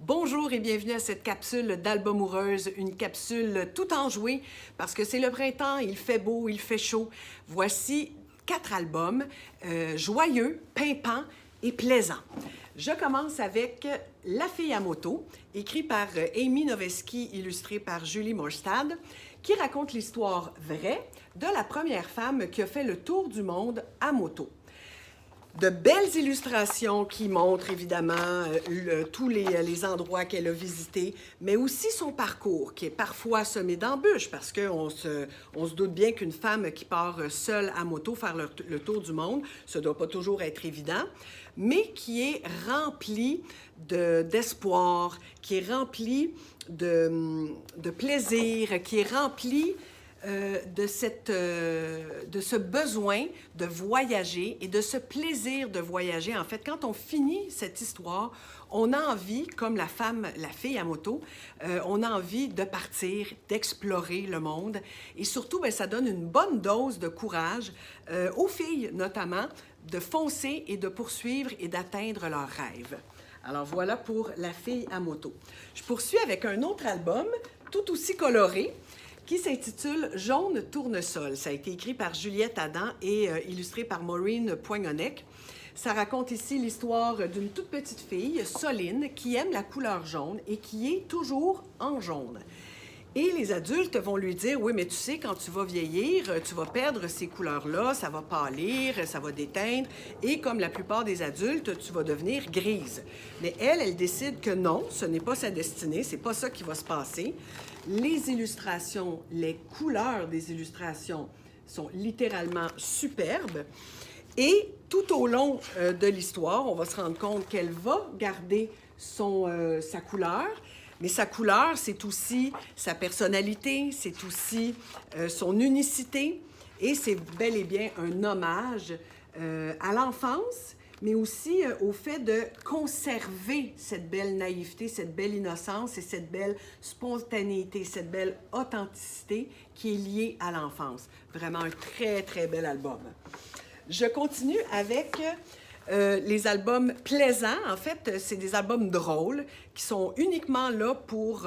Bonjour et bienvenue à cette capsule d'Albumoureuse, une capsule tout enjouée parce que c'est le printemps, il fait beau, il fait chaud. Voici 4 albums joyeux, pimpants et plaisants. Je commence avec La fille à moto, écrit par Amy Noveski, illustré par Julie Morstad, qui raconte l'histoire vraie de la première femme qui a fait le tour du monde à moto. De belles illustrations qui montrent évidemment tous les endroits qu'elle a visités, mais aussi son parcours qui est parfois semé d'embûches parce qu'on se doute bien qu'une femme qui part seule à moto faire le tour du monde, ça ne doit pas toujours être évident, mais qui est rempli d'espoir, qui est rempli de plaisir, qui est rempli de ce besoin de voyager et de ce plaisir de voyager. En fait, quand on finit cette histoire, on a envie, comme la fille à moto, on a envie de partir, d'explorer le monde. Et surtout, bien, ça donne une bonne dose de courage aux filles, notamment, de foncer et de poursuivre et d'atteindre leurs rêves. Alors voilà pour La fille à moto. Je poursuis avec un autre album, tout aussi coloré, qui s'intitule Jaune tournesol. Ça a été écrit par Juliette Adam et illustré par Maureen Poignonnec. Ça raconte ici l'histoire d'une toute petite fille, Soline, qui aime la couleur jaune et qui est toujours en jaune. Et les adultes vont lui dire, oui, mais tu sais, quand tu vas vieillir, tu vas perdre ces couleurs-là, ça va pâlir, ça va déteindre, et comme la plupart des adultes, tu vas devenir grise. Mais elle décide que non, ce n'est pas sa destinée, c'est pas ça qui va se passer. Les illustrations, les couleurs des illustrations sont littéralement superbes. Et tout au long de l'histoire, on va se rendre compte qu'elle va garder sa couleur, mais sa couleur, c'est aussi sa personnalité, c'est aussi son unicité, et c'est bel et bien un hommage à l'enfance, mais aussi au fait de conserver cette belle naïveté, cette belle innocence et cette belle spontanéité, cette belle authenticité qui est liée à l'enfance. Vraiment un très, très bel album. Je continue avec les albums plaisants. En fait, c'est des albums drôles qui sont uniquement là pour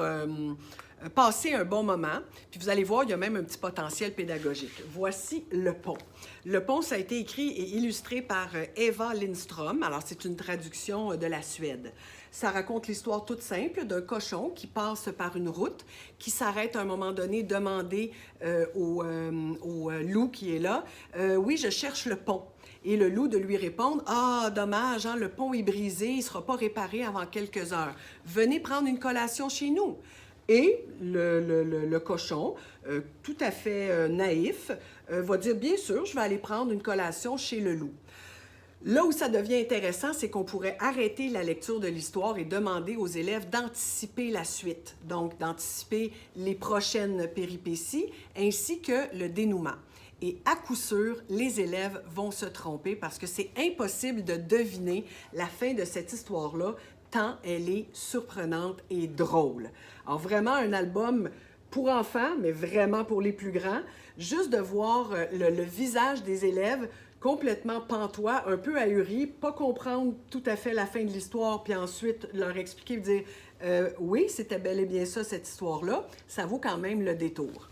passer un bon moment. Puis vous allez voir, il y a même un petit potentiel pédagogique. Voici Le Pont. Le Pont, ça a été écrit et illustré par Eva Lindström. Alors, c'est une traduction de la Suède. Ça raconte l'histoire toute simple d'un cochon qui passe par une route, qui s'arrête à un moment donné demander au loup qui est là, « Oui, je cherche le pont ». Et le loup de lui répondre, « Ah, dommage, hein, le pont est brisé, il ne sera pas réparé avant quelques heures. Venez prendre une collation chez nous. » Et le cochon, tout à fait naïf, va dire, « Bien sûr, je vais aller prendre une collation chez le loup. » Là où ça devient intéressant, c'est qu'on pourrait arrêter la lecture de l'histoire et demander aux élèves d'anticiper la suite, donc d'anticiper les prochaines péripéties ainsi que le dénouement. Et à coup sûr, les élèves vont se tromper parce que c'est impossible de deviner la fin de cette histoire-là, tant elle est surprenante et drôle. Alors vraiment un album pour enfants, mais vraiment pour les plus grands. Juste de voir le visage des élèves complètement pantois, un peu ahuri, pas comprendre tout à fait la fin de l'histoire, puis ensuite leur expliquer, dire oui, c'était bel et bien ça, cette histoire-là, ça vaut quand même le détour.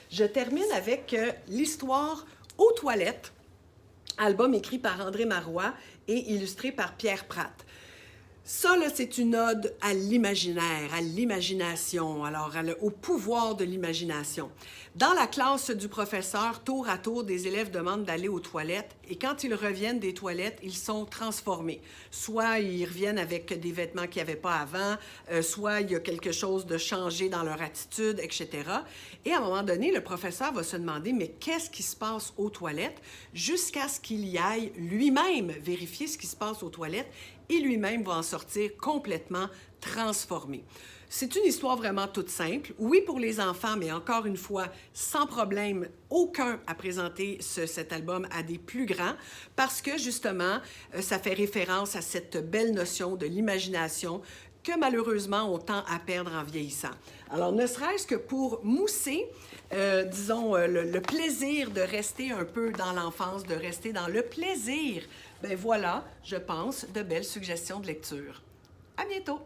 Je termine avec l'histoire aux toilettes, album écrit par André Marois et illustré par Pierre Pratt. Ça, là, c'est une ode à l'imaginaire, à l'imagination, alors au pouvoir de l'imagination. Dans la classe du professeur, tour à tour, des élèves demandent d'aller aux toilettes et quand ils reviennent des toilettes, ils sont transformés. Soit ils reviennent avec des vêtements qu'il n'y avait pas avant, soit il y a quelque chose de changé dans leur attitude, etc. Et à un moment donné, le professeur va se demander, mais qu'est-ce qui se passe aux toilettes? Jusqu'à ce qu'il y aille lui-même vérifier ce qui se passe aux toilettes et lui-même va en sortir complètement transformé. C'est une histoire vraiment toute simple. Oui, pour les enfants, mais encore une fois, sans problème aucun à présenter cet album à des plus grands parce que, justement, ça fait référence à cette belle notion de l'imagination que, malheureusement, on tend à perdre en vieillissant. Alors, ne serait-ce que pour mousser, disons, le plaisir de rester un peu dans l'enfance, de rester dans le plaisir, ben voilà, je pense, de belles suggestions de lecture. À bientôt!